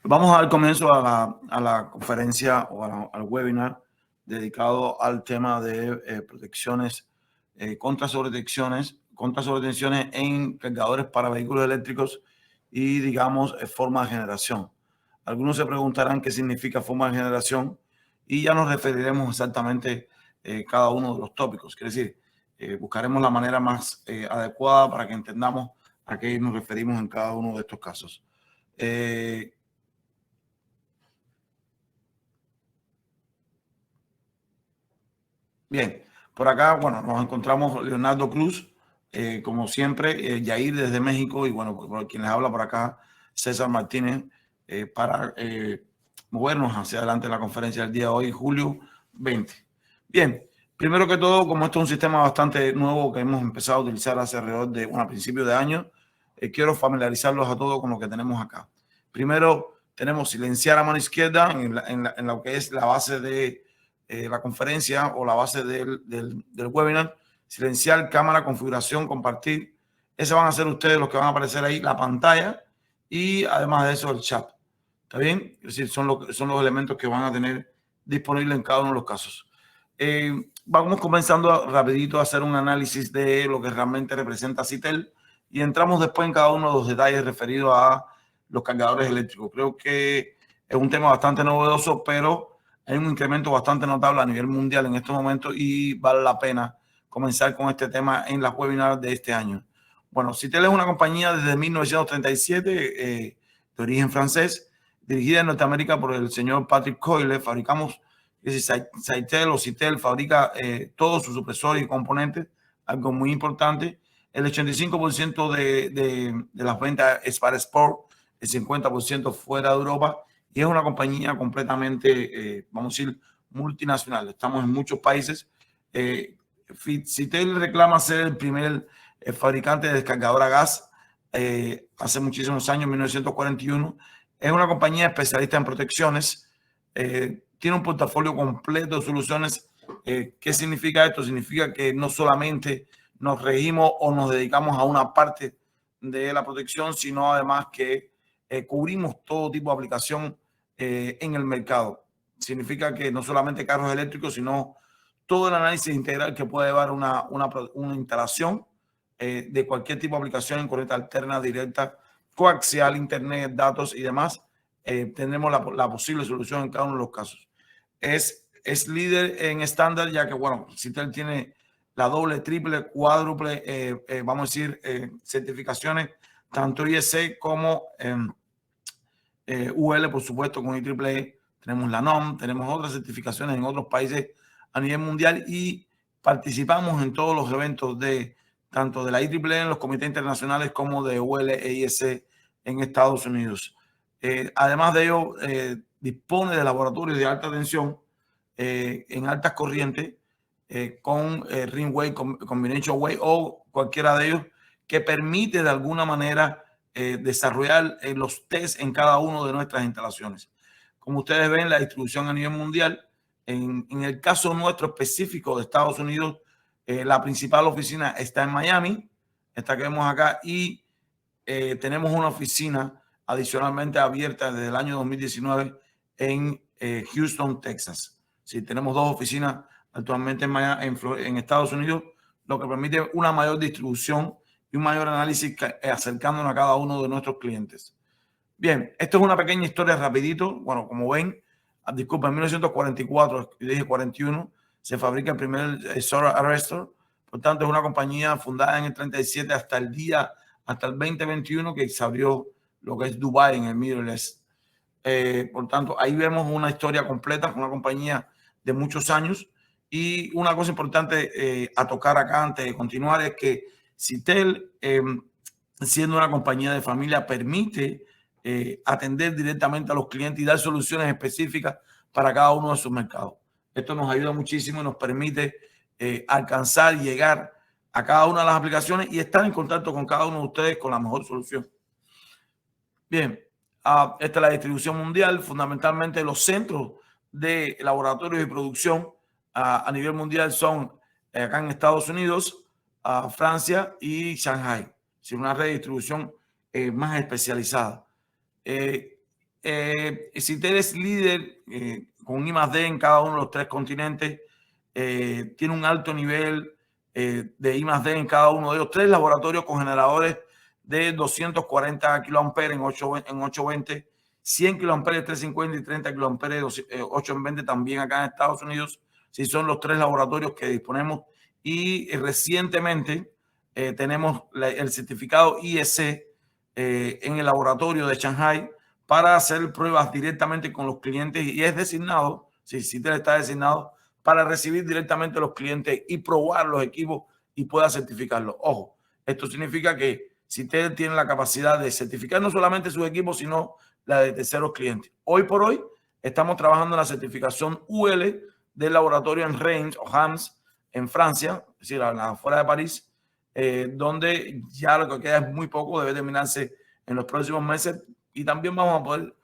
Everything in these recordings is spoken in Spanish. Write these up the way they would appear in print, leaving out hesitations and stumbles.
Vamos a dar comienzo a la conferencia o al webinar dedicado al tema de protecciones contra sobretensiones en cargadores para vehículos eléctricos y, digamos, forma de generación. Algunos se preguntarán qué significa forma de generación y ya nos referiremos exactamente cada uno de los tópicos. Quiere decir, buscaremos la manera más adecuada para que entendamos a qué nos referimos en cada uno de estos casos. Bien, por acá, bueno, nos encontramos Leonardo Cruz, como siempre, Yair desde México y, bueno, por quien les habla por acá, César Martínez, para movernos hacia adelante en la conferencia del día de hoy, julio 20. Bien, primero que todo, como esto es un sistema bastante nuevo que hemos empezado a utilizar hace alrededor de, a principios de año, quiero familiarizarlos a todos con lo que tenemos acá. Primero, tenemos silenciar a mano izquierda en lo que es la base de la conferencia o la base del webinar. Silenciar, cámara, configuración, compartir. Esos van a ser ustedes los que van a aparecer ahí, la pantalla y además de eso el chat. ¿Está bien? Es decir, son los elementos que van a tener disponibles en cada uno de los casos. Vamos comenzando rapidito a hacer un análisis de lo que realmente representa CITEL y entramos después en cada uno de los detalles referidos a los cargadores eléctricos. Creo que es un tema bastante novedoso, pero hay un incremento bastante notable a nivel mundial en estos momentos y vale la pena comenzar con este tema en las webinars de este año. Bueno, CITEL es una compañía desde 1937 de origen francés, dirigida en Norteamérica por el señor Patrick Coyle. Fabricamos, CITEL o CITEL fabrica todos sus supresores y componentes, algo muy importante. El 85% de las ventas es para Sport, el 50% fuera de Europa, y es una compañía completamente, vamos a decir, multinacional. Estamos en muchos países. CITEL reclama ser el primer fabricante de descargador a gas hace muchísimos años, 1941. Es una compañía especialista en protecciones. Tiene un portafolio completo de soluciones. ¿Qué significa esto? Significa que no solamente nos regimos o nos dedicamos a una parte de la protección, sino además que cubrimos todo tipo de aplicación en el mercado. Significa que no solamente carros eléctricos, sino todo el análisis integral que puede llevar una instalación de cualquier tipo de aplicación en corriente alterna, directa, coaxial, internet, datos y demás. Tendremos la posible solución en cada uno de los casos. Es líder en estándar, ya que, bueno, CITEL tiene la doble, triple, cuádruple, vamos a decir, certificaciones, tanto IEC como UL, por supuesto, con IEEE. Tenemos la NOM, tenemos otras certificaciones en otros países a nivel mundial y participamos en todos los eventos tanto de la IEEE en los comités internacionales como de UL e IEC en Estados Unidos. Además de ello, dispone de laboratorios de alta tensión en altas corrientes con Ringway, Combination Way o cualquiera de ellos que permite de alguna manera desarrollar los test en cada una de nuestras instalaciones. Como ustedes ven, la distribución a nivel mundial, en el caso nuestro específico de Estados Unidos, la principal oficina está en Miami, esta que vemos acá, y tenemos una oficina adicionalmente abierta desde el año 2019 en Houston, Texas. Sí, tenemos dos oficinas actualmente en Estados Unidos, lo que permite una mayor distribución y un mayor análisis acercándonos a cada uno de nuestros clientes. Bien, esto es una pequeña historia rapidito. Bueno, como ven, disculpa, en 1944, yo dije 41, se fabrica el primer Solar Arrestor. Por tanto, es una compañía fundada en el 37 hasta el 2021 que se abrió lo que es Dubai en el Middle East. Por tanto, ahí vemos una historia completa con una compañía de muchos años. Y una cosa importante a tocar acá antes de continuar es que CITEL, siendo una compañía de familia, permite atender directamente a los clientes y dar soluciones específicas para cada uno de sus mercados. Esto nos ayuda muchísimo y nos permite alcanzar y llegar a cada una de las aplicaciones y estar en contacto con cada uno de ustedes con la mejor solución. Bien, esta es la distribución mundial. Fundamentalmente los centros de laboratorios y producción a nivel mundial son acá en Estados Unidos, Francia y Shanghai. Es una red de distribución más especializada. Citel es líder con I+D en cada uno de los 3 continentes. Tiene un alto nivel de I+D en cada uno de ellos. 3 laboratorios con generadores de 240 kiloamperes en 820, 100 kiloamperes 350 y 30 kiloamperes 820 también acá en Estados Unidos. Sí, son los 3 laboratorios que disponemos. Y recientemente tenemos el certificado IEC en el laboratorio de Shanghai para hacer pruebas directamente con los clientes, y es designado, si Citel está designado para recibir directamente a los clientes y probar los equipos y pueda certificarlos. Ojo, esto significa que Citel tiene la capacidad de certificar no solamente sus equipos, sino la de terceros clientes. Hoy por hoy estamos trabajando en la certificación UL del laboratorio en Reims o Reims en Francia, es decir, afuera de París, donde ya lo que queda es muy poco, debe terminarse en los próximos meses, y también vamos a poder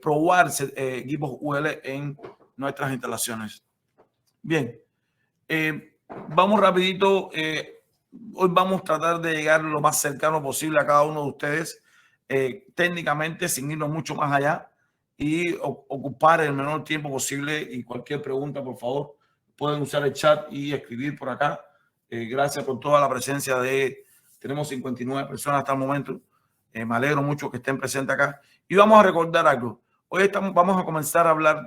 probar equipos UL en nuestras instalaciones. Bien, vamos rapidito. Hoy vamos a tratar de llegar lo más cercano posible a cada uno de ustedes, técnicamente, sin irnos mucho más allá, y ocupar el menor tiempo posible. Y cualquier pregunta, por favor, pueden usar el chat y escribir por acá. Gracias por toda la presencia tenemos 59 personas hasta el momento. Me alegro mucho que estén presentes acá. Y vamos a recordar algo. Hoy vamos a comenzar a hablar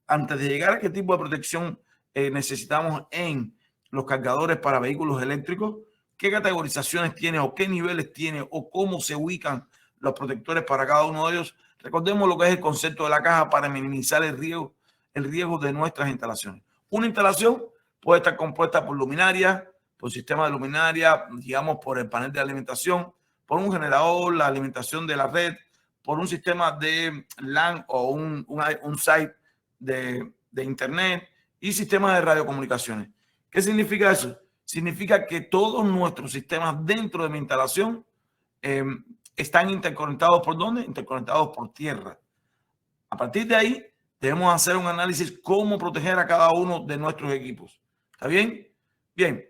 antes de llegar a qué tipo de protección necesitamos en los cargadores para vehículos eléctricos, qué categorizaciones tiene o qué niveles tiene o cómo se ubican los protectores para cada uno de ellos. Recordemos lo que es el concepto de la caja para minimizar el riesgo de nuestras instalaciones. Una instalación puede estar compuesta por luminaria, por sistema de luminaria, digamos por el panel de alimentación, por un generador, la alimentación de la red, por un sistema de LAN o un site de internet y sistemas de radiocomunicaciones. ¿Qué significa eso? Significa que todos nuestros sistemas dentro de mi instalación están interconectados. ¿Por dónde? Interconectados por tierra. A partir de ahí, debemos hacer un análisis cómo proteger a cada uno de nuestros equipos. ¿Está bien? Bien.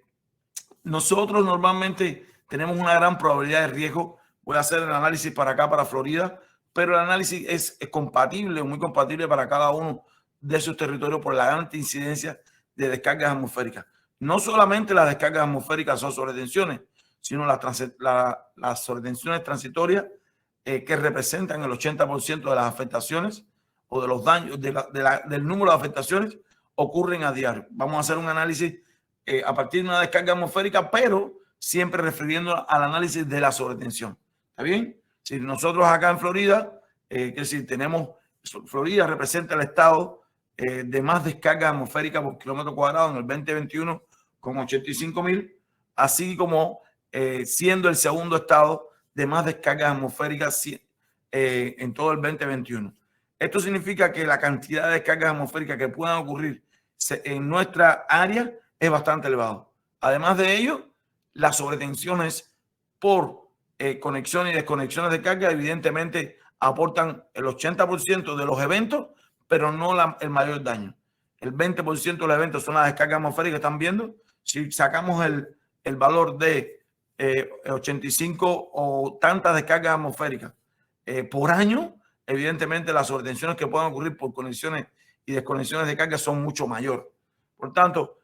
Nosotros normalmente tenemos una gran probabilidad de riesgo. Voy a hacer el análisis para acá, para Florida, pero el análisis es compatible, muy compatible para cada uno de sus territorios por la alta incidencia de descargas atmosféricas. No solamente las descargas atmosféricas son sobretensiones, sino las sobretensiones transitorias que representan el 80% de las afectaciones o de los daños, del número de afectaciones, ocurren a diario. Vamos a hacer un análisis a partir de una descarga atmosférica, pero siempre refiriendo al análisis de la sobretensión. ¿Está bien? Si nosotros acá en Florida, que decir, Florida representa el estado de más descarga atmosférica por kilómetro cuadrado en el 2021 con 85,000, así como siendo el segundo estado de más descargas atmosféricas en todo el 2021. Esto significa que la cantidad de descargas atmosféricas que puedan ocurrir en nuestra área es bastante elevado. Además de ello, las sobretensiones por conexiones y desconexiones de carga evidentemente aportan el 80% de los eventos, pero no el mayor daño. El 20% de los eventos son las descargas atmosféricas que están viendo. Si sacamos el valor de 85 o tantas descargas atmosféricas por año, evidentemente las sobretensiones que puedan ocurrir por conexiones y desconexiones de carga son mucho mayor. Por tanto,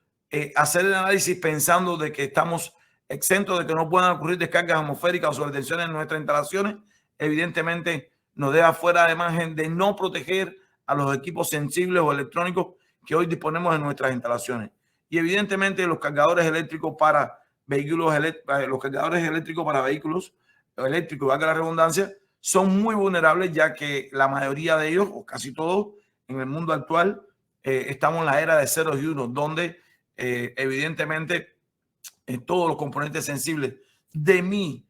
hacer el análisis pensando de que estamos exentos de que no puedan ocurrir descargas atmosféricas o sobretensiones en nuestras instalaciones, evidentemente nos deja fuera de margen de no proteger a los equipos sensibles o electrónicos que hoy disponemos en nuestras instalaciones. Y evidentemente los cargadores eléctricos para vehículos eléctricos, valga la redundancia, son muy vulnerables, ya que la mayoría de ellos, o casi todos, en el mundo actual, estamos en la era de ceros y unos, donde evidentemente todos los componentes sensibles de mi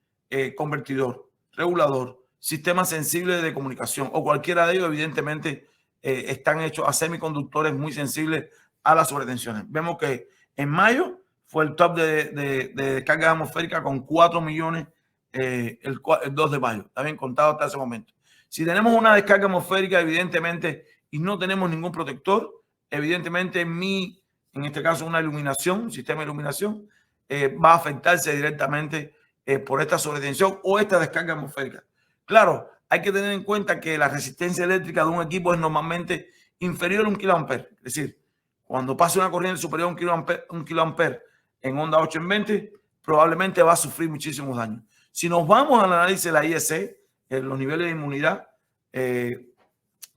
convertidor, regulador, sistema sensible de comunicación o cualquiera de ellos, evidentemente están hechos a semiconductores muy sensibles a las sobretensiones. Vemos que en mayo fue el top de descargas atmosféricas con 4 millones el 2 de mayo, está bien contado hasta ese momento. Si tenemos una descarga atmosférica, evidentemente, y no tenemos ningún protector, evidentemente en este caso una iluminación, un sistema de iluminación, va a afectarse directamente por esta sobretensión o esta descarga atmosférica. Claro, hay que tener en cuenta que la resistencia eléctrica de un equipo es normalmente inferior a 1 kiloampere. Es decir, cuando pase una corriente superior a 1 kiloampere en onda 8 en 20, probablemente va a sufrir muchísimos daños. Si nos vamos al análisis de la IEC, los niveles de inmunidad,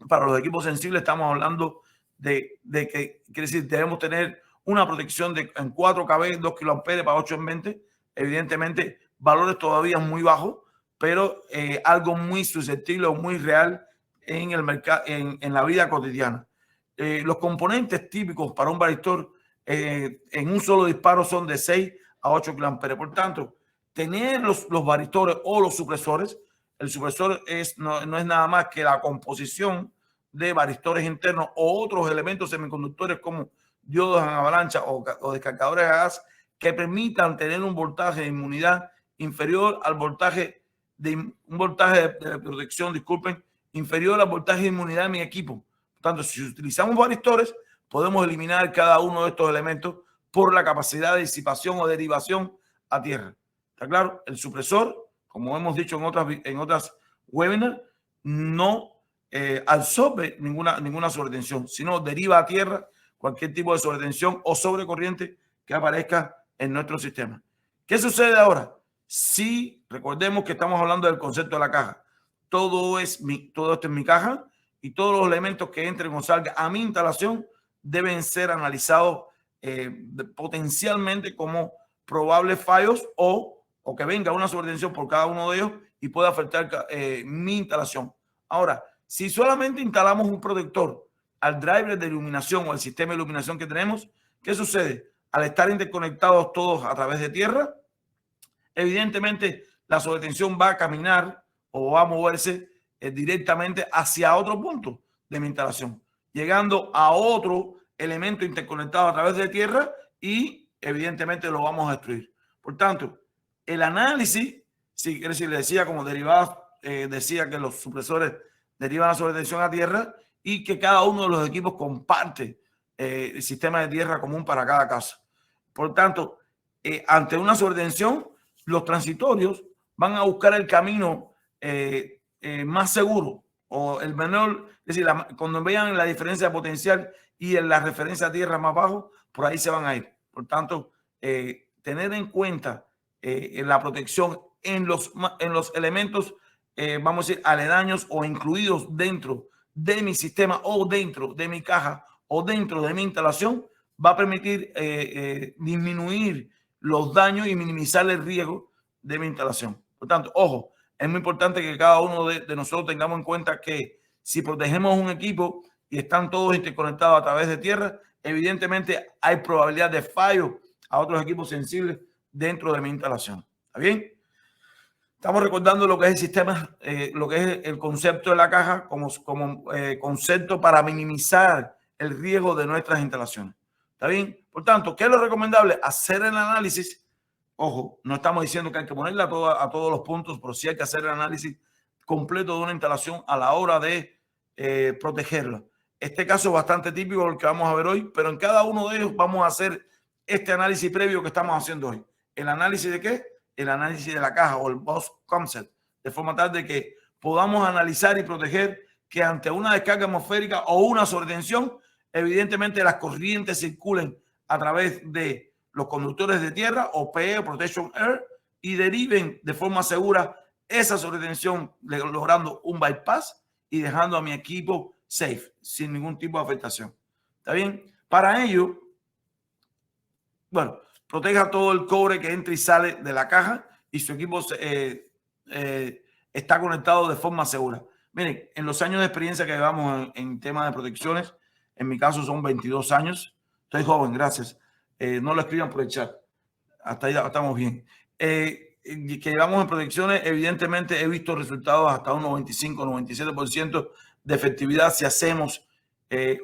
para los equipos sensibles estamos hablando de que, quiere decir, debemos tener una protección en 4 kV, 2 kiloamperes para 8 en 20. Evidentemente, valores todavía muy bajos, pero algo muy susceptible o muy real en el mercado, en la vida cotidiana. Los componentes típicos para un varistor en un solo disparo son de 6 a 8 kiloamperes. Por tanto, tener los varistores o los supresores, el supresor no es nada más que la composición de varistores internos o otros elementos semiconductores como diodos en avalancha o descargadores de gas que permitan tener un voltaje de inmunidad inferior al voltaje de protección, disculpen, inferior al voltaje de inmunidad de mi equipo. Por tanto, si utilizamos varistores, podemos eliminar cada uno de estos elementos por la capacidad de disipación o derivación a tierra. ¿Está claro? El supresor, como hemos dicho en otras webinars, no absorbe ninguna sobretensión, sino deriva a tierra cualquier tipo de sobretensión o sobrecorriente que aparezca en nuestro sistema. ¿Qué sucede ahora? Si recordemos que estamos hablando del concepto de la caja, todo esto es mi caja y todos los elementos que entren o salgan a mi instalación deben ser analizados potencialmente como probables fallos o que venga una sobretensión por cada uno de ellos y pueda afectar mi instalación. Ahora, si solamente instalamos un protector al driver de iluminación o al sistema de iluminación que tenemos, ¿qué sucede? Al estar interconectados todos a través de tierra, evidentemente la sobretensión va a caminar o va a moverse directamente hacia otro punto de mi instalación, llegando a otro elemento interconectado a través de tierra y evidentemente lo vamos a destruir. Por tanto, el análisis, si le decía como derivadas, decía que los supresores derivan la sobretensión a tierra y que cada uno de los equipos comparte el sistema de tierra común para cada caso. Por tanto, ante una sobretensión, los transitorios van a buscar el camino más seguro o el menor, es decir, cuando vean la diferencia potencial y en la referencia a tierra más bajo, por ahí se van a ir. Por tanto, tener en cuenta la protección en los elementos, vamos a decir, aledaños o incluidos dentro de mi sistema o dentro de mi caja o dentro de mi instalación, va a permitir disminuir los daños y minimizar el riesgo de mi instalación. Por tanto, ojo, es muy importante que cada uno de nosotros tengamos en cuenta que si protegemos un equipo y están todos interconectados a través de tierra, evidentemente hay probabilidad de fallo a otros equipos sensibles dentro de mi instalación. ¿Está bien? Estamos recordando lo que es el sistema, lo que es el concepto de la caja como concepto para minimizar el riesgo de nuestras instalaciones. ¿Está bien? Por tanto, ¿qué es lo recomendable? Hacer el análisis. Ojo, no estamos diciendo que hay que ponerla a todos los puntos, pero sí hay que hacer el análisis completo de una instalación a la hora de protegerla. Este caso es bastante típico del que vamos a ver hoy, pero en cada uno de ellos vamos a hacer este análisis previo que estamos haciendo hoy. ¿El análisis de qué? El análisis de la caja o el box concept, de forma tal de que podamos analizar y proteger que ante una descarga atmosférica o una sobretensión, evidentemente las corrientes circulen a través de los conductores de tierra o PE, Protection Air, y deriven de forma segura esa sobretensión, logrando un bypass y dejando a mi equipo safe, sin ningún tipo de afectación. ¿Está bien? Para ello, bueno, proteja todo el cobre que entra y sale de la caja y su equipo está conectado de forma segura. Miren, en los años de experiencia que llevamos en temas de protecciones, en mi caso son 22 años. Estoy joven, gracias. No lo escriban por el chat. Hasta ahí estamos bien. Que llevamos en protecciones, evidentemente he visto resultados hasta un 95-97% de efectividad si hacemos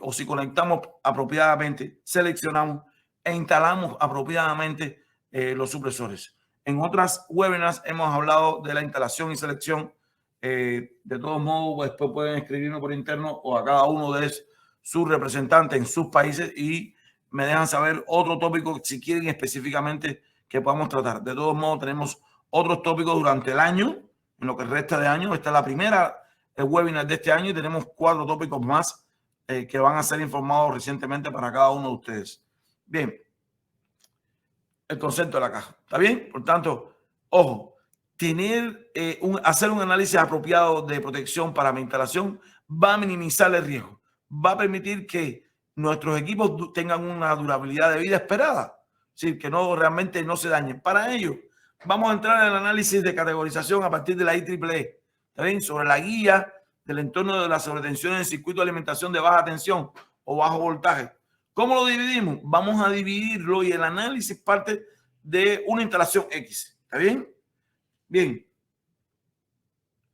o si conectamos apropiadamente, seleccionamos e instalamos apropiadamente los supresores. En otras webinars hemos hablado de la instalación y selección. De todos modos, después pueden escribirme por interno o a cada uno de sus representantes en sus países y me dejan saber otro tópico si quieren específicamente que podamos tratar. De todos modos, tenemos otros tópicos durante el año, en lo que resta de año. Esta es la primera el webinar de este año y tenemos 4 tópicos más que van a ser informados recientemente para cada uno de ustedes. Bien, el concepto de la caja, ¿está bien? Por tanto, ojo, hacer un análisis apropiado de protección para mi instalación va a minimizar el riesgo, va a permitir que nuestros equipos tengan una durabilidad de vida esperada, es decir, que realmente no se dañen. Para ello, vamos a entrar en el análisis de categorización a partir de la IEEE, ¿está bien? Sobre la guía del entorno de la sobretensión en el circuito de alimentación de baja tensión o bajo voltaje. ¿Cómo lo dividimos? Vamos a dividirlo y el análisis parte de una instalación X. ¿Está bien? Bien.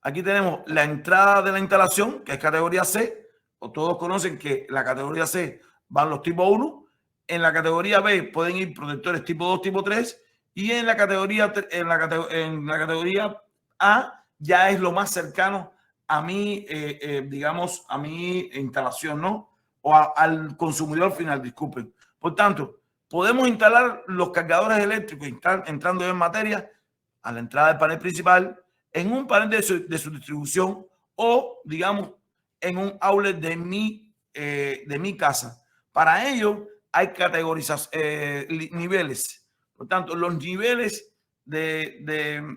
Aquí tenemos la entrada de la instalación, que es categoría C. O todos conocen que la categoría C van los tipo 1. En la categoría B pueden ir protectores tipo 2, tipo 3. Y en la categoría A ya es lo más cercano a mi, digamos, a mi instalación, ¿no? O al consumidor final, disculpen. Por tanto, podemos instalar los cargadores eléctricos, entrando en materia, a la entrada del panel principal, en un panel de su distribución o, digamos, en un outlet de mi casa. Para ello, hay niveles. Por tanto, los niveles de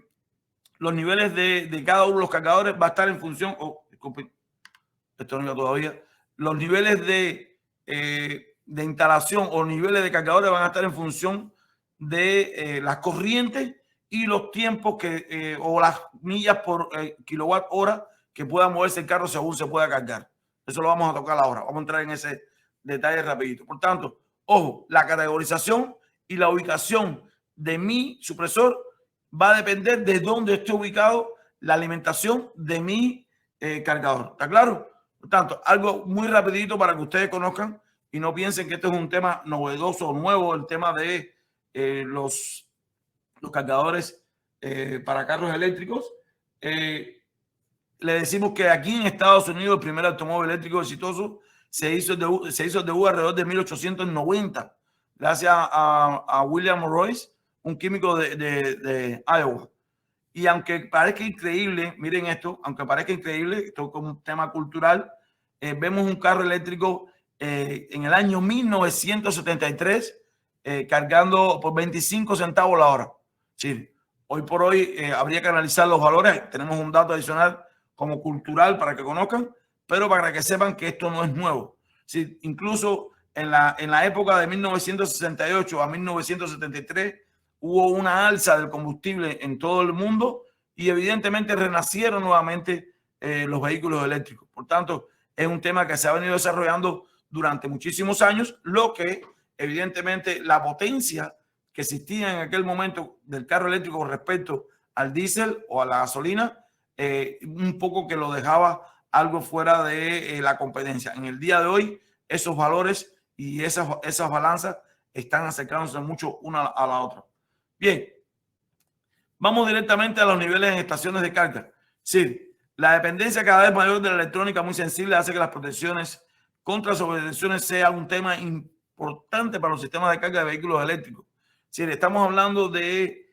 cada uno de los cargadores va a estar en función, disculpen, esto no iba todavía, los niveles de instalación o niveles de cargadores van a estar en función de las corrientes y los tiempos o las millas por kilowatt hora que pueda moverse el carro según se pueda cargar. Eso lo vamos a tocar ahora. Vamos a entrar en ese detalle rapidito. Por tanto, ojo, la categorización y la ubicación de mi supresor va a depender de dónde esté ubicado la alimentación de mi cargador. ¿Está claro? Por tanto, algo muy rapidito para que ustedes conozcan y no piensen que esto es un tema novedoso o nuevo, el tema de los cargadores para carros eléctricos. Le decimos que aquí en Estados Unidos el primer automóvil eléctrico exitoso se hizo de alrededor de 1890, gracias a William Royce, un químico de Iowa. Y aunque parezca increíble, miren esto, aunque parezca increíble, esto es como un tema cultural, vemos un carro eléctrico en el año 1973 cargando por 25 centavos la hora. Sí, hoy por hoy habría que analizar los valores. Tenemos un dato adicional como cultural para que conozcan, pero para que sepan que esto no es nuevo. Sí, incluso en la época de 1968 a 1973 hubo una alza del combustible en todo el mundo y evidentemente renacieron nuevamente los vehículos eléctricos. Por tanto, es un tema que se ha venido desarrollando durante muchísimos años, lo que evidentemente la potencia que existía en aquel momento del carro eléctrico con respecto al diésel o a la gasolina, un poco que lo dejaba algo fuera de la competencia. En el día de hoy, esos valores y esas balanzas están acercándose mucho una a la otra. Bien, vamos directamente a los niveles en estaciones de carga. Sí, la dependencia cada vez mayor de la electrónica muy sensible hace que las protecciones contra sobretensiones sea un tema importante para los sistemas de carga de vehículos eléctricos. Sí, estamos hablando de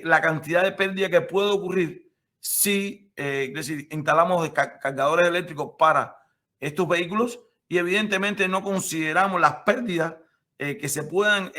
la cantidad de pérdida que puede ocurrir si es decir, instalamos cargadores eléctricos para estos vehículos y evidentemente no consideramos las pérdidas que se puedan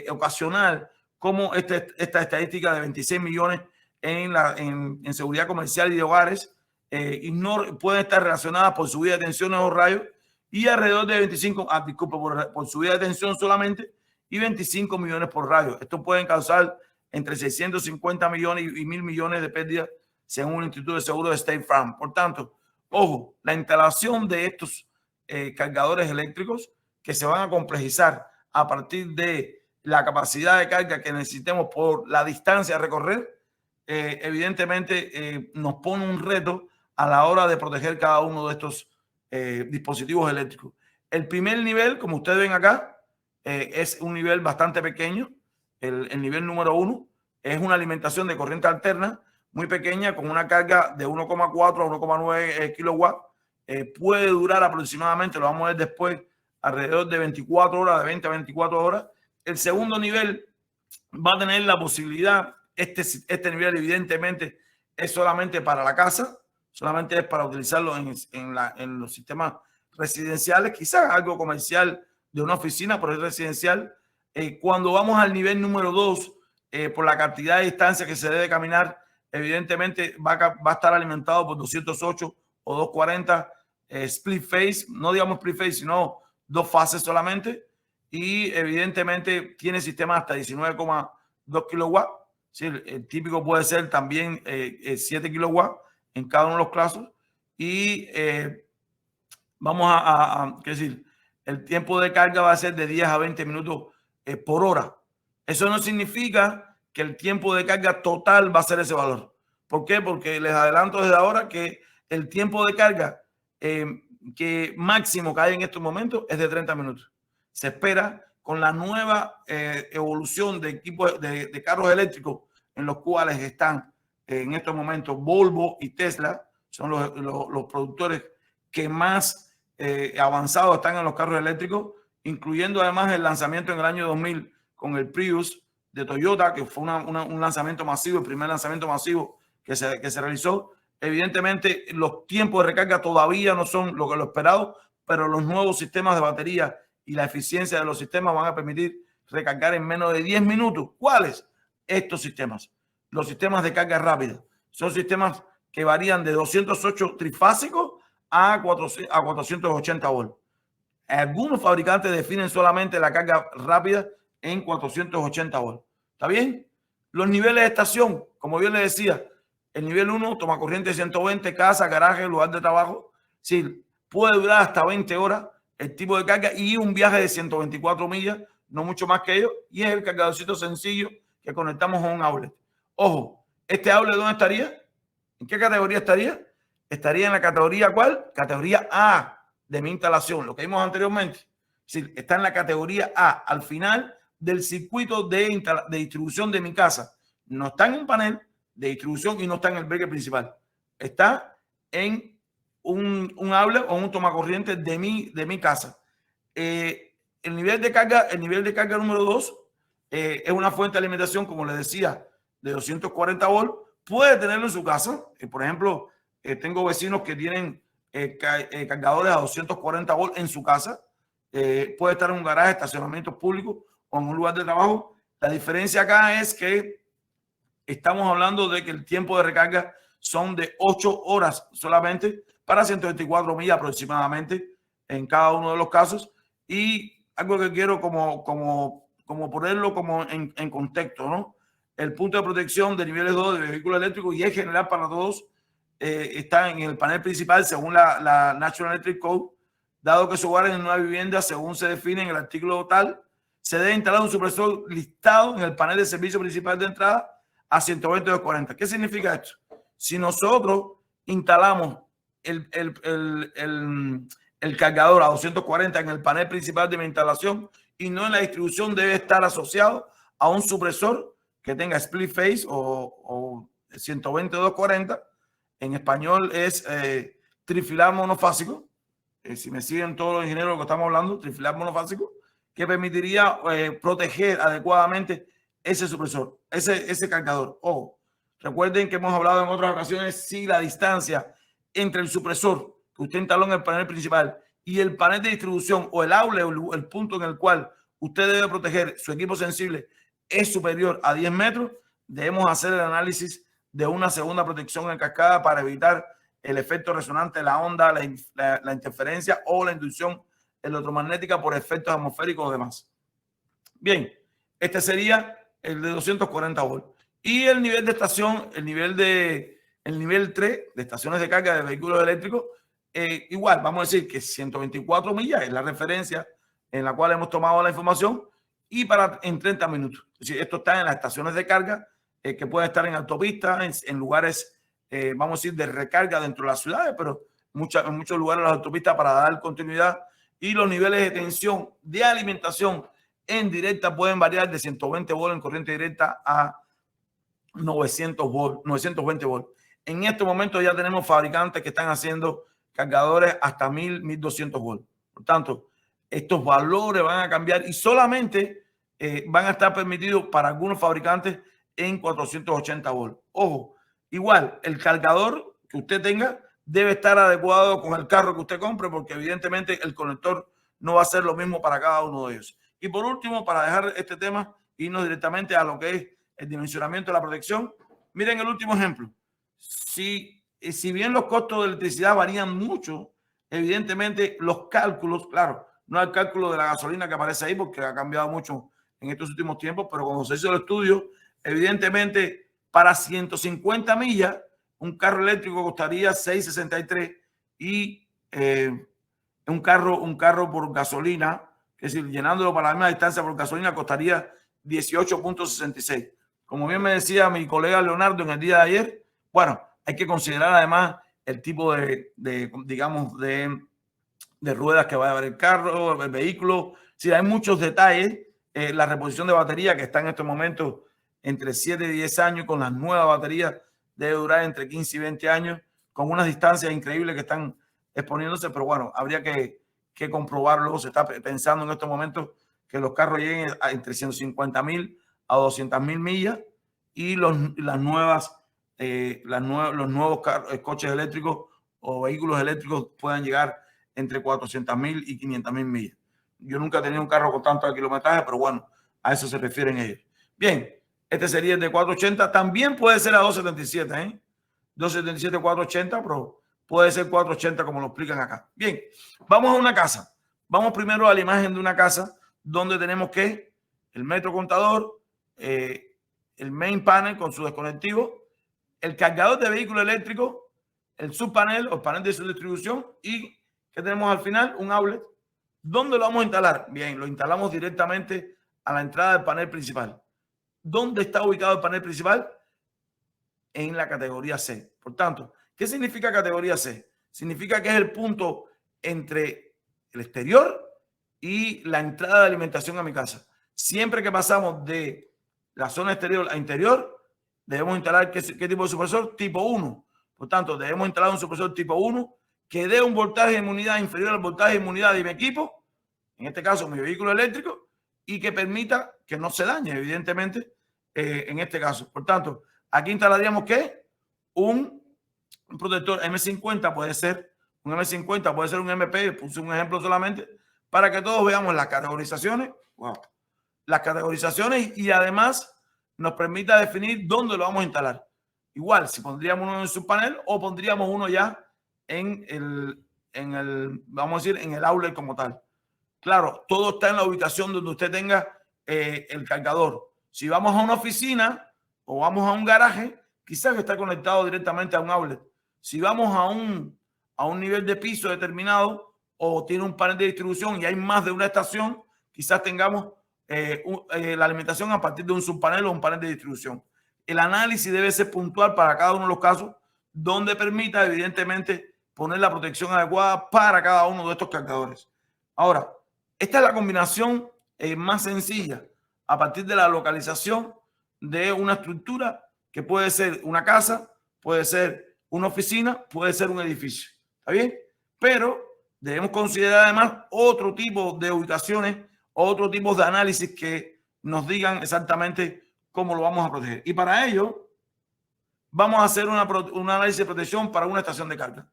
ocasionar, como esta estadística de 26 millones en seguridad comercial y de hogares, y no pueden estar relacionadas por subida de tensiones o rayos, y alrededor de 25, disculpa, por subida de tensión solamente, y 25 millones por radio. Esto pueden causar entre 650 millones y 1.000 millones de pérdidas según el Instituto de Seguro de State Farm. Por tanto, ojo, la instalación de estos cargadores eléctricos que se van a complejizar a partir de la capacidad de carga que necesitemos por la distancia a recorrer, evidentemente nos pone un reto a la hora de proteger cada uno de estos dispositivos eléctricos. El primer nivel, como ustedes ven acá, es un nivel bastante pequeño. El nivel número 1 es una alimentación de corriente alterna muy pequeña con una carga de 1,4 a 1,9 kilowatts. Puede durar aproximadamente, lo vamos a ver después, alrededor de 24 horas, de 20 a 24 horas. El segundo nivel va a tener la posibilidad, este nivel evidentemente es solamente para la casa, solamente es para utilizarlo en los sistemas residenciales, quizás algo comercial de una oficina, pero es residencial. Cuando vamos al nivel número 2, por la cantidad de distancia que se debe caminar, evidentemente va a estar alimentado por 208 o 240 split phase, no digamos split phase, sino dos fases solamente, y evidentemente tiene sistemas hasta 19,2 kilowatts. Sí, el típico puede ser también 7 kilowatts en cada uno de los casos, y vamos ¿qué decir? El tiempo de carga va a ser de 10 a 20 minutos por hora. Eso no significa que el tiempo de carga total va a ser ese valor. ¿Por qué? Porque les adelanto desde ahora que el tiempo de carga que máximo que hay en estos momentos es de 30 minutos. Se espera con la nueva evolución de equipos de carros eléctricos en los cuales están en estos momentos Volvo y Tesla, son los productores que más avanzados están en los carros eléctricos, incluyendo además el lanzamiento en el año 2000 con el Prius de Toyota, que fue un lanzamiento masivo, el primer lanzamiento masivo que se realizó. Evidentemente, los tiempos de recarga todavía no son lo esperado, pero los nuevos sistemas de batería y la eficiencia de los sistemas van a permitir recargar en menos de 10 minutos. ¿Cuáles? Estos sistemas. Los sistemas de carga rápida. Son sistemas que varían de 208 trifásicos a 480 volts. Algunos fabricantes definen solamente la carga rápida en 480 volts. ¿Está bien? Los niveles de estación, como bien les decía, el nivel 1, toma corriente 120, casa, garaje, lugar de trabajo. Sí, puede durar hasta 20 horas el tipo de carga y un viaje de 124 millas, no mucho más que ello. Y es el cargadorcito sencillo que conectamos a un outlet. Ojo, ¿este outlet dónde estaría? ¿En qué categoría estaría? Estaría en la categoría ¿cuál? Categoría A de mi instalación, lo que vimos anteriormente. Es decir, está en la categoría A, al final del circuito de distribución de mi casa. No está en un panel de distribución y no está en el breaker principal. Está en un outlet o un tomacorriente de mi casa. El nivel de carga número 2 es una fuente de alimentación, como les decía, de 240 volts. Puede tenerlo en su casa. Por ejemplo, tengo vecinos que tienen cargadores a 240 volts en su casa. Puede estar en un garaje, estacionamiento público o en un lugar de trabajo. La diferencia acá es que estamos hablando de que el tiempo de recarga son de 8 horas solamente para 124 millas aproximadamente en cada uno de los casos. Y algo que quiero como ponerlo como en contexto, ¿no? El punto de protección de niveles 2 de vehículos eléctricos y es general para todos. Está en el panel principal según la National Electric Code, dado que su hogar es una vivienda según se define en el artículo tal, se debe instalar un supresor listado en el panel de servicio principal de entrada a 120/240. ¿Qué significa esto? Si nosotros instalamos el cargador a 240 en el panel principal de mi instalación y no en la distribución, debe estar asociado a un supresor que tenga split phase o 120/240. En español es trifilar monofásico. Si me siguen todos los ingenieros de lo que estamos hablando, trifilar monofásico, que permitiría proteger adecuadamente ese supresor, ese cargador. Ojo, recuerden que hemos hablado en otras ocasiones si la distancia entre el supresor que usted instaló en el panel principal y el panel de distribución o el outlet, el punto en el cual usted debe proteger su equipo sensible es superior a 10 metros, debemos hacer el análisis de una segunda protección en cascada para evitar el efecto resonante, la onda, la interferencia o la inducción electromagnética por efectos atmosféricos o demás. Bien, este sería el de 240 volts. Y el nivel de estación, el nivel 3 de estaciones de carga de vehículos eléctricos, igual, vamos a decir que 124 millas es la referencia en la cual hemos tomado la información y en 30 minutos. Es decir, esto está en las estaciones de carga que pueden estar en autopistas, en lugares, vamos a decir, de recarga dentro de las ciudades, pero en muchos lugares de las autopistas para dar continuidad. Y los niveles de tensión de alimentación en directa pueden variar de 120 volts en corriente directa a 920 volts. En este momento ya tenemos fabricantes que están haciendo cargadores hasta 1200 volts. Por tanto, estos valores van a cambiar y solamente van a estar permitidos para algunos fabricantes en 480 volts. Ojo, igual, el cargador que usted tenga debe estar adecuado con el carro que usted compre, porque evidentemente el conector no va a ser lo mismo para cada uno de ellos. Y por último, para dejar este tema, irnos directamente a lo que es el dimensionamiento de la protección. Miren el último ejemplo. Si bien los costos de electricidad varían mucho, evidentemente los cálculos, claro, no el cálculo de la gasolina que aparece ahí porque ha cambiado mucho en estos últimos tiempos, pero cuando se hizo el estudio, evidentemente para 150 millas, un carro eléctrico costaría 6.63 y un carro por gasolina, es decir, llenándolo para la misma distancia por gasolina, costaría 18.66. Como bien me decía mi colega Leonardo en el día de ayer, bueno, hay que considerar además el tipo digamos, de ruedas que va a llevar el carro, el vehículo. Sí, hay muchos detalles. La reposición de batería que está en estos momentos entre 7 y 10 años, con las nuevas baterías debe durar entre 15 y 20 años, con unas distancias increíbles que están exponiéndose, pero bueno, habría que comprobarlo. Se está pensando en estos momentos que los carros lleguen a entre 150.000 a 200.000 millas y los nuevos coches eléctricos o vehículos eléctricos puedan llegar entre 400.000 y 500.000 millas. Yo nunca he tenido un carro con tanto kilometraje, pero bueno, a eso se refieren ellos. Bien, este sería el de 480. También puede ser a 277, 277, 480, pero puede ser 480 como lo explican acá. Bien, vamos a una casa. Vamos primero a la imagen de una casa donde tenemos que el metro contador, el main panel con su desconectivo, el cargador de vehículo eléctrico, el subpanel o panel de su distribución y que tenemos al final un outlet. ¿Dónde lo vamos a instalar? Bien, lo instalamos directamente a la entrada del panel principal. ¿Dónde está ubicado el panel principal? En la categoría C. Por tanto, ¿qué significa categoría C? Significa que es el punto entre el exterior y la entrada de alimentación a mi casa. Siempre que pasamos de la zona exterior a interior, debemos instalar ¿qué tipo de supresor? Tipo 1. Por tanto, debemos instalar un supresor tipo 1 que dé un voltaje de inmunidad inferior al voltaje de inmunidad de mi equipo, en este caso mi vehículo eléctrico, y que permita que no se dañe, evidentemente, en este caso. Por tanto, aquí instalaríamos ¿qué? Un protector M50, puede ser un M50, puede ser un MP, puse un ejemplo solamente, para que todos veamos las categorizaciones, las categorizaciones y además nos permita definir dónde lo vamos a instalar. Igual, si pondríamos uno en su panel o pondríamos uno ya en el, vamos a decir, en el outlet como tal. Claro, todo está en la ubicación donde usted tenga el cargador. Si vamos a una oficina o vamos a un garaje, quizás está conectado directamente a un outlet. Si vamos a un nivel de piso determinado o tiene un panel de distribución y hay más de una estación, quizás tengamos la alimentación a partir de un subpanel o un panel de distribución. El análisis debe ser puntual para cada uno de los casos, donde permita, evidentemente, poner la protección adecuada para cada uno de estos cargadores. Ahora, esta es la combinación más sencilla a partir de la localización de una estructura que puede ser una casa, puede ser una oficina, puede ser un edificio. ¿Está bien? Pero debemos considerar además otro tipo de ubicaciones, otro tipo de análisis que nos digan exactamente cómo lo vamos a proteger. Y para ello, vamos a hacer un análisis de protección para una estación de carga.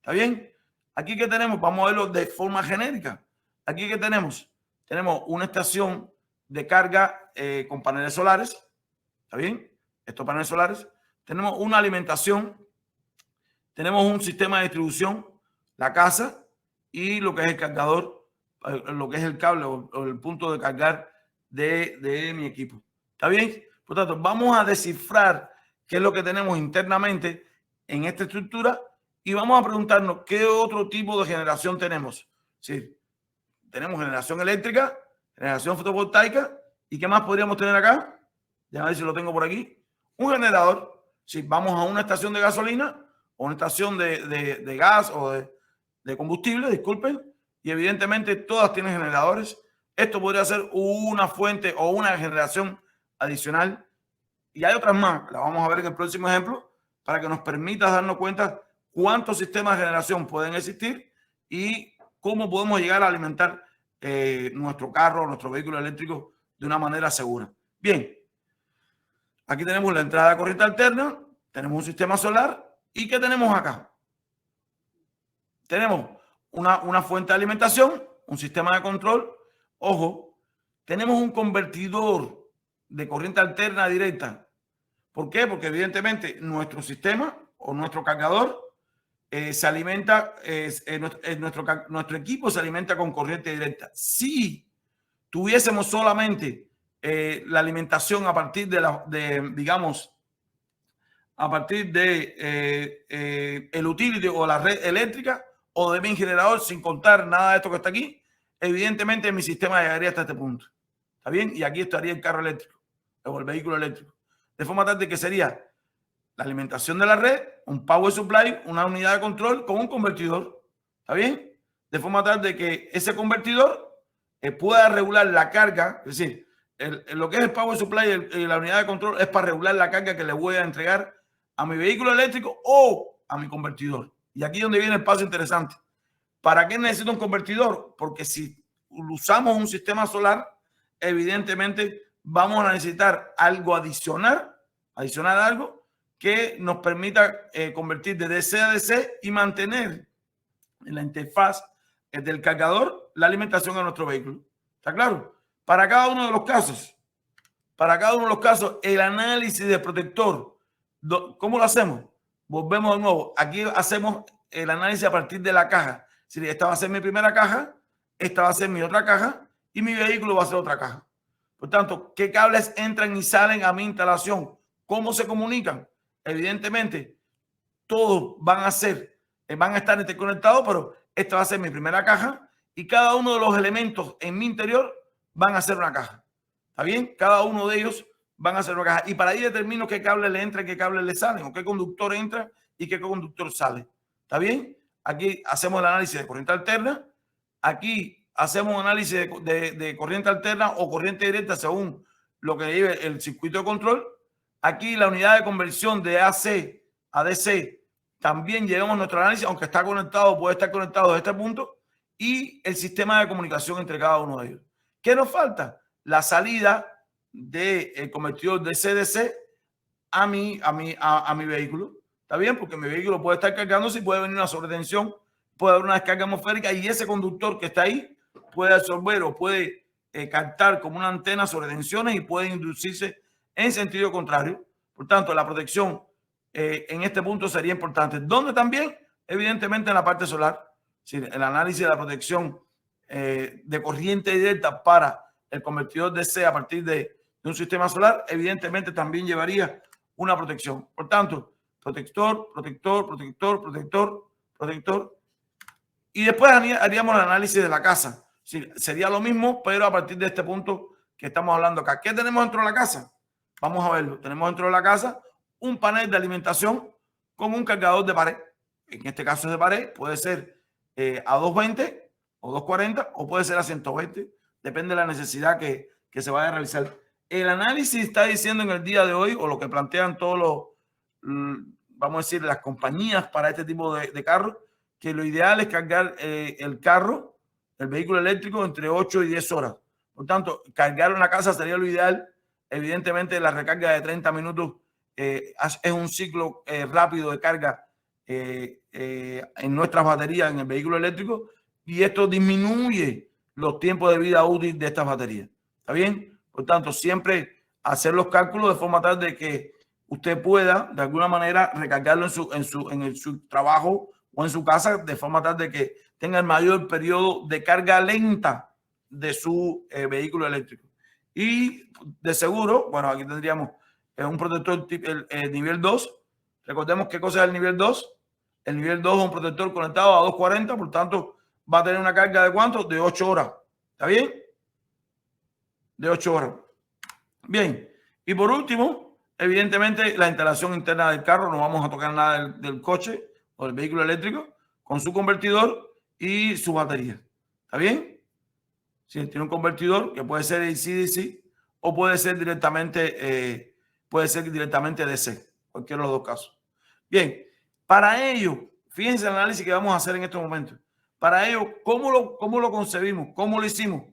¿Está bien? Aquí que tenemos, vamos a verlo de forma genérica. Aquí que tenemos una estación de carga con paneles solares. ¿Está bien? Estos paneles solares. Tenemos una alimentación. Tenemos un sistema de distribución, la casa y lo que es el cargador, lo que es el cable o el punto de cargar de mi equipo. ¿Está bien? Por tanto, vamos a descifrar qué es lo que tenemos internamente en esta estructura y vamos a preguntarnos qué otro tipo de generación tenemos. Sí, tenemos generación eléctrica, generación fotovoltaica y ¿qué más podríamos tener acá? Ya a ver si lo tengo por aquí. Un generador. Si vamos a una estación de gasolina o una estación de gas o de combustible, disculpen, y evidentemente todas tienen generadores. Esto podría ser una fuente o una generación adicional. Y hay otras más, las vamos a ver en el próximo ejemplo, para que nos permita darnos cuenta cuántos sistemas de generación pueden existir y cómo podemos llegar a alimentar nuestro carro, nuestro vehículo eléctrico de una manera segura. Bien, aquí tenemos la entrada de corriente alterna, tenemos un sistema solar y ¿qué tenemos acá? tenemos una fuente de alimentación, un sistema de control. Ojo, tenemos un convertidor de corriente alterna directa. ¿Por qué? Porque evidentemente nuestro sistema o nuestro cargador se alimenta, nuestro equipo se alimenta con corriente directa. Si tuviésemos solamente la alimentación a partir digamos, a partir de el utility o la red eléctrica o de mi generador, sin contar nada de esto que está aquí, evidentemente mi sistema llegaría hasta este punto. ¿Está bien? Y aquí estaría el carro eléctrico o el vehículo eléctrico. De forma tal de que sería la alimentación de la red, un power supply, una unidad de control con un convertidor. ¿Está bien? De forma tal de que ese convertidor pueda regular la carga. Es decir, lo que es el power supply y la unidad de control es para regular la carga que le voy a entregar a mi vehículo eléctrico o a mi convertidor. Y aquí es donde viene el paso interesante. ¿Para qué necesito un convertidor? Porque si usamos un sistema solar, evidentemente vamos a necesitar algo adicional algo que nos permita convertir de DC a DC y mantener en la interfaz del cargador la alimentación a nuestro vehículo. ¿Está claro? Para cada uno de los casos, el análisis de protector, ¿cómo lo hacemos? Volvemos de nuevo. Aquí hacemos el análisis a partir de la caja. Si esta va a ser mi primera caja, esta va a ser mi otra caja y mi vehículo va a ser otra caja. Por tanto, ¿qué cables entran y salen a mi instalación? ¿Cómo se comunican? Evidentemente, todos van a estar interconectados, pero esta va a ser mi primera caja y cada uno de los elementos en mi interior van a ser una caja. ¿Está bien? Cada uno de ellos van a ser una caja. Y para ahí determino qué cable le entra y qué cable le salen, o qué conductor entra y qué conductor sale. ¿Está bien? Aquí hacemos el análisis de corriente alterna. Aquí hacemos un análisis de corriente alterna o corriente directa según lo que lleve el circuito de control. Aquí la unidad de conversión de AC a DC también llevamos nuestro análisis, aunque está conectado, puede estar conectado desde este punto, y el sistema de comunicación entre cada uno de ellos. ¿Qué nos falta? La salida del convertidor de CDC a mi vehículo. ¿Está bien? Porque mi vehículo puede estar cargándose y puede venir una sobretensión, puede haber una descarga atmosférica y ese conductor que está ahí puede absorber o puede captar como una antena sobretensiones y puede inducirse en sentido contrario. Por tanto, la protección en este punto sería importante. ¿Dónde también? Evidentemente en la parte solar. El análisis de la protección de corriente directa para el convertidor DC a partir de un sistema solar, evidentemente también llevaría una protección. Por tanto, protector, protector, protector, protector, protector. Y después haríamos el análisis de la casa. Sería lo mismo, pero a partir de este punto que estamos hablando acá. ¿Qué tenemos dentro de la casa? Vamos a verlo. Tenemos dentro de la casa un panel de alimentación con un cargador de pared. En este caso es de pared, puede ser a 220 o 240 o puede ser a 120. Depende de la necesidad que se vaya a realizar. El análisis está diciendo en el día de hoy, o lo que plantean todos vamos a decir, las compañías para este tipo de carros, que lo ideal es cargar el carro, el vehículo eléctrico, entre 8 y 10 horas. Por tanto, cargar en la casa sería lo ideal. Evidentemente, la recarga de 30 minutos es un ciclo rápido de carga en nuestras baterías en el vehículo eléctrico y esto disminuye los tiempos de vida útil de estas baterías. ¿Está bien? Por tanto, siempre hacer los cálculos de forma tal de que usted pueda, de alguna manera, recargarlo en su trabajo o en su casa, de forma tal de que tenga el mayor periodo de carga lenta de su vehículo eléctrico. Y de seguro, bueno, aquí tendríamos un protector el nivel 2. Recordemos qué cosa es el nivel 2. El nivel 2 es un protector conectado a 240, por tanto, va a tener una carga de ¿cuánto? De 8 horas. ¿Está bien? De 8 horas. Bien. Y por último, evidentemente, la instalación interna del carro. No vamos a tocar nada del coche o del vehículo eléctrico con su convertidor y su batería. ¿Está bien? Sí, tiene un convertidor que puede ser AC/DC o puede ser directamente DC. Cualquiera de los dos casos. Bien. Para ello, fíjense el análisis que vamos a hacer en estos momentos. Para ello, ¿cómo lo concebimos? ¿Cómo lo hicimos?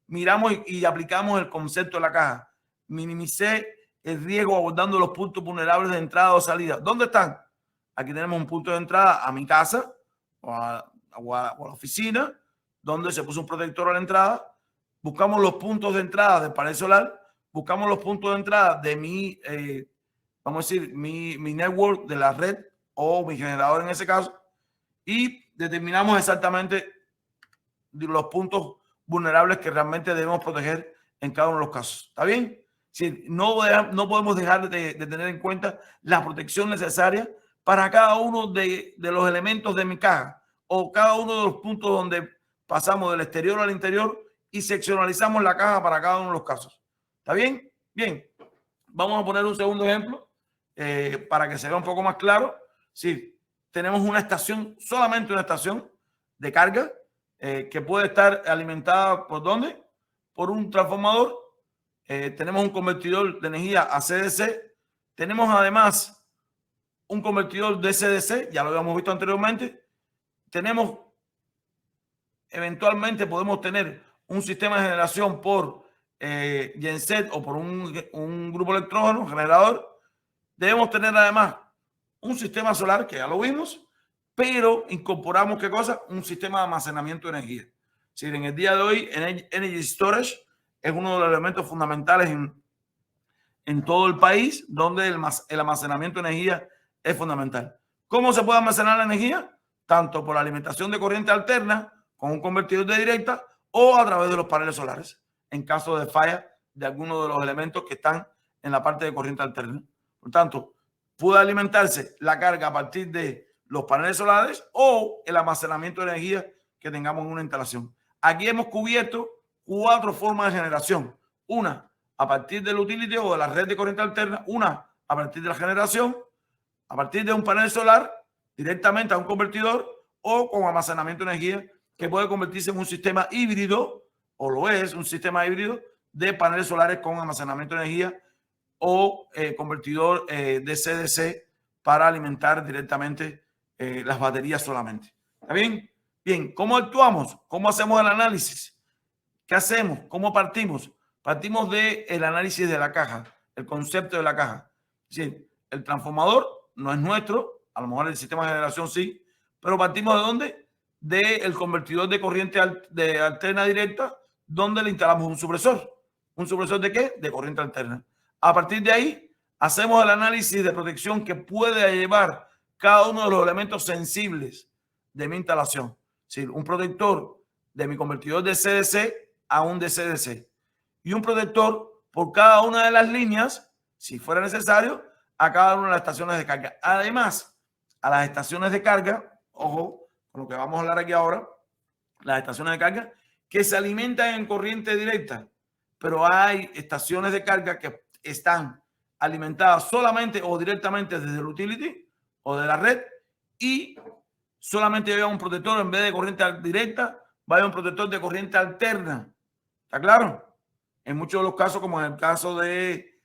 Miramos y aplicamos el concepto de la caja. Minimicé el riesgo abordando los puntos vulnerables de entrada o salida. ¿Dónde están? Aquí tenemos un punto de entrada a mi casa, o o a la oficina, donde se puso un protector a la entrada. Buscamos los puntos de entrada del panel solar, buscamos los puntos de entrada de mi, vamos a decir, mi network de la red o mi generador en ese caso, y determinamos exactamente los puntos vulnerables que realmente debemos proteger en cada uno de los casos. ¿Está bien? Sí, no podemos dejar de tener en cuenta la protección necesaria para cada uno de los elementos de mi caja o cada uno de los puntos donde pasamos del exterior al interior y seccionalizamos la caja para cada uno de los casos. ¿Está bien? Bien. Vamos a poner un segundo ejemplo para que se vea un poco más claro. Sí, tenemos una estación, solamente una estación de carga que puede estar alimentada ¿por dónde? Por un transformador. Tenemos un convertidor de energía a CDC. Tenemos además un convertidor de CDC, ya lo habíamos visto anteriormente. Tenemos, eventualmente podemos tener un sistema de generación por genset o por un grupo electrógeno, generador. Debemos tener además un sistema solar, que ya lo vimos, pero incorporamos, ¿qué cosa? Un sistema de almacenamiento de energía. Es decir, en el día de hoy, Energy Storage es uno de los elementos fundamentales en todo el país, donde el almacenamiento de energía es fundamental. ¿Cómo se puede almacenar la energía? Tanto por la alimentación de corriente alterna, con un convertidor de directa, o a través de los paneles solares, en caso de falla de alguno de los elementos que están en la parte de corriente alterna. Por tanto, puede alimentarse la carga a partir de los paneles solares o el almacenamiento de energía que tengamos en una instalación. Aquí hemos cubierto 4 formas de generación. Una a partir del utility o de la red de corriente alterna, una a partir de la generación, a partir de un panel solar, directamente a un convertidor o con almacenamiento de energía que puede convertirse en un sistema híbrido, o lo es, un sistema híbrido de paneles solares con almacenamiento de energía o convertidor de CDC para alimentar directamente las baterías solamente. ¿Está bien? Bien, ¿cómo actuamos? ¿Cómo hacemos el análisis? ¿Qué hacemos? ¿Cómo partimos? Partimos del análisis de la caja, el concepto de la caja. Es decir, el transformador no es nuestro, a lo mejor el sistema de generación sí, pero partimos de ¿dónde? Del convertidor de corriente alterna directa, donde le instalamos un supresor. ¿Un supresor de qué? De corriente alterna. A partir de ahí, hacemos el análisis de protección que puede llevar cada uno de los elementos sensibles de mi instalación. Es decir, un protector de mi convertidor de CDC a un de CDC y un protector por cada una de las líneas, si fuera necesario, a cada una de las estaciones de carga. Además, a las estaciones de carga, ojo, con lo que vamos a hablar aquí ahora, las estaciones de carga que se alimentan en corriente directa, pero hay estaciones de carga que están alimentadas solamente o directamente desde el utility o de la red y solamente lleva un protector en vez de corriente directa, va a haber un protector de corriente alterna. ¿Está claro? En muchos de los casos, como en el caso de,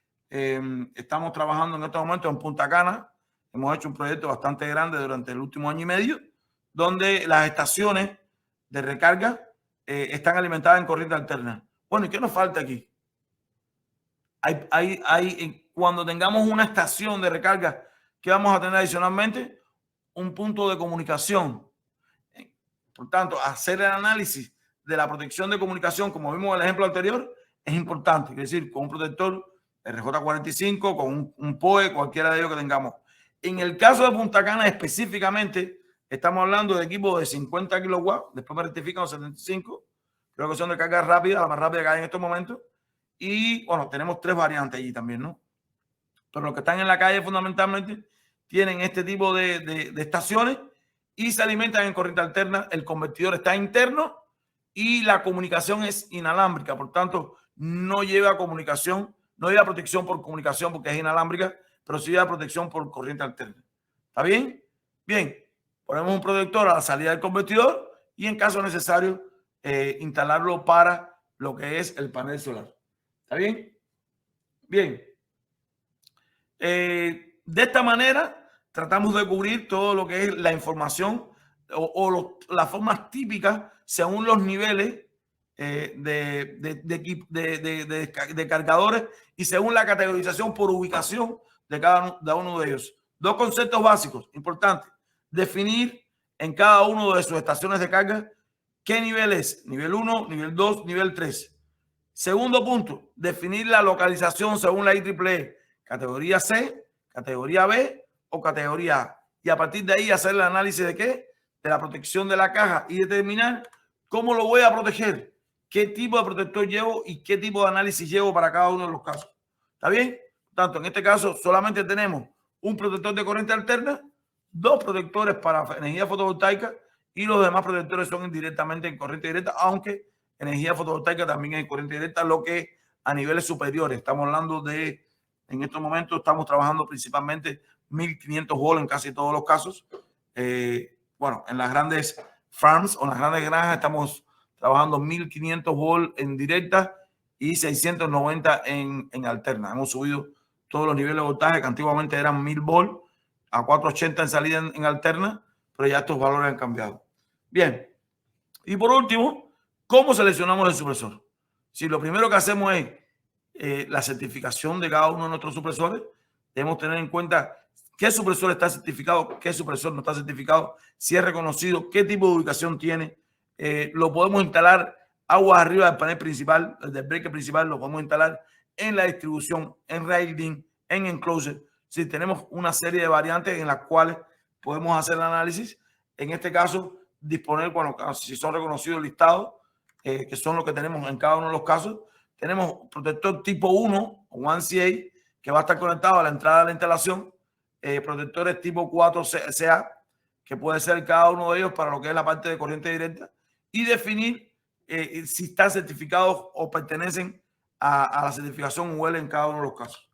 estamos trabajando en estos momentos en Punta Cana, hemos hecho un proyecto bastante grande durante el último año y medio, donde las estaciones de recarga están alimentadas en corriente alterna. Bueno, ¿y qué nos falta aquí? Cuando tengamos una estación de recarga, ¿qué vamos a tener adicionalmente? Un punto de comunicación. Por tanto, hacer el análisis de la protección de comunicación, como vimos en el ejemplo anterior, es importante. Es decir, con un protector RJ45, con un PoE, cualquiera de ellos que tengamos. En el caso de Punta Cana específicamente, estamos hablando de equipos de 50 kilowatts, después me rectifican los 75, creo que son de carga rápida, la más rápida que hay en estos momentos. Y bueno, tenemos 3 variantes allí también, ¿no? Pero los que están en la calle fundamentalmente tienen este tipo de estaciones y se alimentan en corriente alterna. El convertidor está interno y la comunicación es inalámbrica. Por tanto, no lleva comunicación, no lleva protección por comunicación porque es inalámbrica, pero sí lleva protección por corriente alterna. ¿Está bien? Bien. Ponemos un protector a la salida del convertidor y en caso necesario instalarlo para lo que es el panel solar. ¿Está bien? Bien. De esta manera tratamos de cubrir todo lo que es la información o las formas típicas según los niveles de cargadores y según la categorización por ubicación de cada uno de ellos. 2 conceptos básicos importantes. Definir en cada uno de sus estaciones de carga qué nivel es, nivel 1, nivel 2, nivel 3. Segundo punto, definir la localización según la IEEE, categoría C, categoría B o categoría A. Y a partir de ahí hacer el análisis de qué, de la protección de la caja y determinar cómo lo voy a proteger, qué tipo de protector llevo y qué tipo de análisis llevo para cada uno de los casos. ¿Está bien? Tanto en este caso solamente tenemos un protector de corriente alterna, 2 protectores para energía fotovoltaica y los demás protectores son indirectamente en corriente directa, aunque energía fotovoltaica también es en corriente directa, lo que a niveles superiores. Estamos hablando de, en estos momentos estamos trabajando principalmente 1500 volts en casi todos los casos. Bueno, en las grandes farms o en las grandes granjas estamos trabajando 1500 volts en directa y 690 en alterna. Hemos subido todos los niveles de voltaje que antiguamente eran 1000 volts a 480 en salida en alterna, pero ya estos valores han cambiado. Bien, y por último, ¿cómo seleccionamos el supresor? Si lo primero que hacemos es la certificación de cada uno de nuestros supresores, debemos tener en cuenta qué supresor está certificado, qué supresor no está certificado, si es reconocido, qué tipo de ubicación tiene. Lo podemos instalar aguas arriba del panel principal, del breaker principal, lo podemos instalar en la distribución, en railing, en enclosure. Si tenemos una serie de variantes en las cuales podemos hacer el análisis. En este caso, disponer, bueno, si son reconocidos listados, que son los que tenemos en cada uno de los casos. Tenemos protector tipo 1 o 1CA que va a estar conectado a la entrada de la instalación. Protectores tipo 4CA, que puede ser cada uno de ellos para lo que es la parte de corriente directa. Y definir si están certificados o pertenecen a la certificación UL en cada uno de los casos.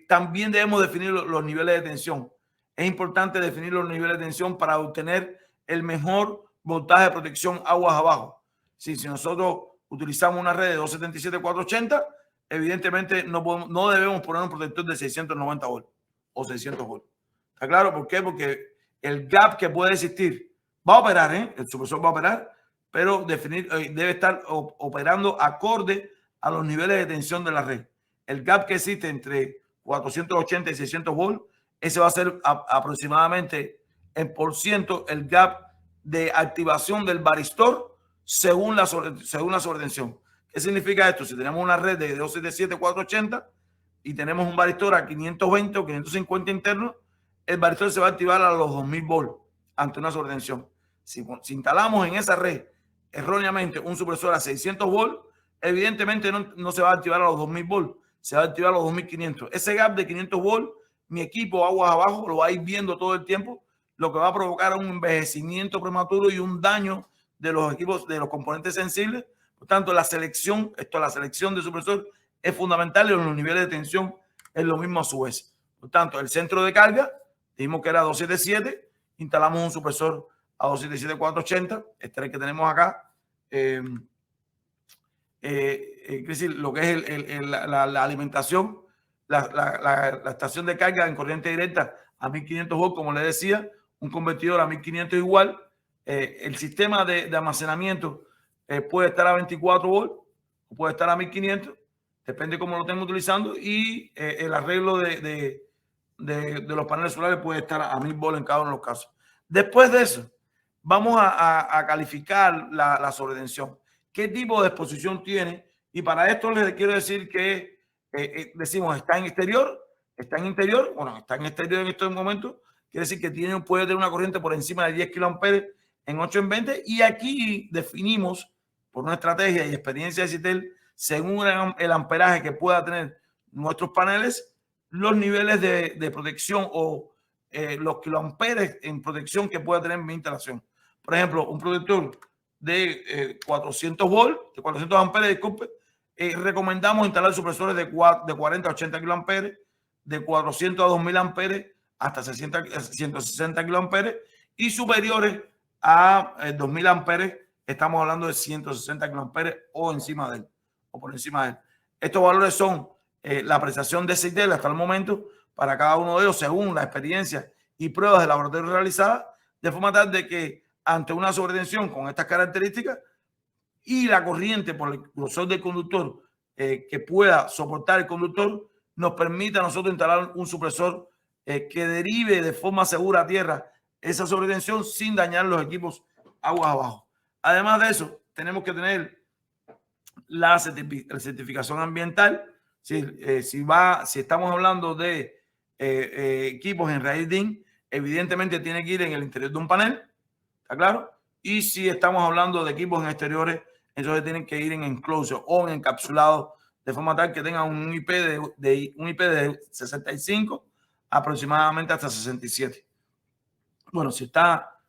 También debemos definir los niveles de tensión. Es importante definir los niveles de tensión para obtener el mejor voltaje de protección aguas abajo. Si nosotros utilizamos una red de 277-480, evidentemente no debemos poner un protector de 690 volts o 600 volts. ¿Está claro? ¿Por qué? Porque el gap que puede existir va a operar, el supresor va a operar, pero debe estar operando acorde a los niveles de tensión de la red. El gap que existe entre 480 y 600 volts, ese va a ser aproximadamente en por ciento el gap de activación del varistor según la sobretensión. ¿Qué significa esto? Si tenemos una red de 277-480 y tenemos un varistor a 520 o 550 internos, el varistor se va a activar a los 2000 volts ante una sobretensión. Si instalamos en esa red erróneamente un supresor a 600 volts, evidentemente no se va a activar a los 2000 volts, se va a activar a los 2500. Ese gap de 500 volts, mi equipo aguas abajo lo va a ir viendo todo el tiempo, lo que va a provocar un envejecimiento prematuro y un daño de los equipos, de los componentes sensibles. Por tanto, la selección de supresor es fundamental y los niveles de tensión es lo mismo a su vez. Por tanto, el centro de carga, dijimos que era 277, instalamos un supresor a 277-480, este es el que tenemos acá. Es decir, lo que es la alimentación, la estación de carga en corriente directa a 1500 volts, como le decía, un convertidor a 1500 igual. El sistema de almacenamiento puede estar a 24 volts o puede estar a 1500, depende cómo lo estemos utilizando, y el arreglo de los paneles solares puede estar a 1000 volts en cada uno de los casos. Después de eso, vamos a calificar la sobretensión. ¿Qué tipo de exposición tiene? Y para esto les quiero decir que decimos, está en exterior, está en interior. Bueno, está en exterior en estos momentos. Quiere decir que puede tener una corriente por encima de 10 kiloamperes en 8 en 20. Y aquí definimos, por una estrategia y experiencia de Citel, según el amperaje que pueda tener nuestros paneles, los niveles de protección o los kiloamperes en protección que pueda tener mi instalación. Por ejemplo, un protector de 400 volts, de 400 amperes, disculpe, recomendamos instalar supresores de 40 a 80 kiloamperes, de 400 a 2000 amperes hasta 160 kiloamperes y superiores a 2000 amperes, estamos hablando de 160 kiloamperes o encima de él, o por encima de él. Estos valores son la apreciación de Citel hasta el momento para cada uno de ellos según la experiencia y pruebas de laboratorio realizadas, de forma tal de que ante una sobretensión con estas características y la corriente por el grosor del conductor que pueda soportar el conductor, nos permita a nosotros instalar un supresor que derive de forma segura a tierra esa sobretensión sin dañar los equipos aguas abajo. Además de eso, tenemos que tener la certificación ambiental. Si estamos hablando de equipos en raíz DIN, evidentemente tiene que ir en el interior de un panel, ¿está claro? Y si estamos hablando de equipos en exteriores, entonces tienen que ir en enclosure o en encapsulado, de forma tal que tengan un IP de 65 aproximadamente hasta 67. Bueno, si está,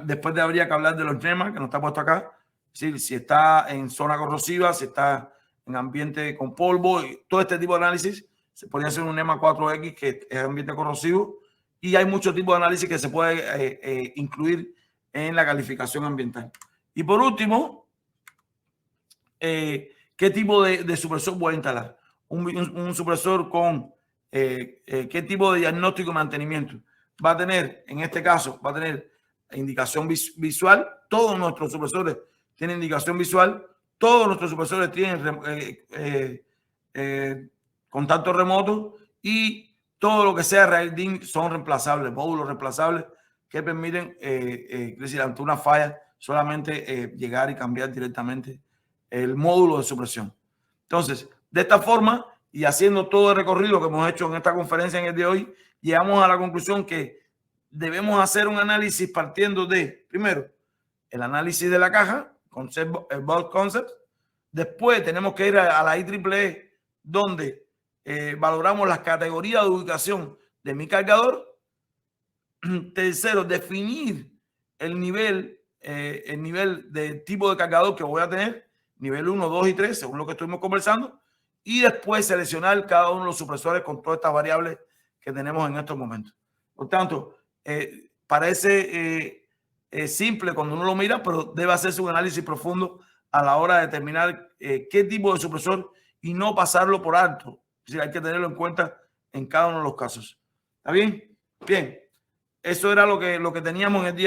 después habría que hablar de los NEMA, que no está puesto acá. Si está en zona corrosiva, si está en ambiente con polvo, y todo este tipo de análisis, se podría hacer un NEMA 4X que es ambiente corrosivo, y hay muchos tipos de análisis que se puede incluir en la calificación ambiental. Y por último, ¿qué tipo de supresor voy a instalar? Un supresor con ¿qué tipo de diagnóstico y mantenimiento? Va a tener, en este caso, va a tener indicación visual. Todos nuestros supresores tienen indicación visual. Todos nuestros supresores tienen contacto remoto, y todo lo que sea raíz DIN son reemplazables, módulos reemplazables que permiten, es decir, ante una falla, solamente llegar y cambiar directamente el módulo de supresión. Entonces, de esta forma, y haciendo todo el recorrido que hemos hecho en esta conferencia en el día de hoy, llegamos a la conclusión que debemos hacer un análisis partiendo de, primero, el análisis de la caja, el bulk concept. Después tenemos que ir a la IEEE, donde valoramos las categorías de ubicación de mi cargador. Tercero, definir el nivel de tipo de cargador que voy a tener, nivel 1, 2 y 3, según lo que estuvimos conversando, y después seleccionar cada uno de los supresores con todas estas variables que tenemos en estos momentos. Por tanto, parece simple cuando uno lo mira, pero debe hacerse un análisis profundo a la hora de determinar qué tipo de supresor y no pasarlo por alto. Es decir, hay que tenerlo en cuenta en cada uno de los casos. ¿Está bien? Bien. Eso era lo que teníamos en el día.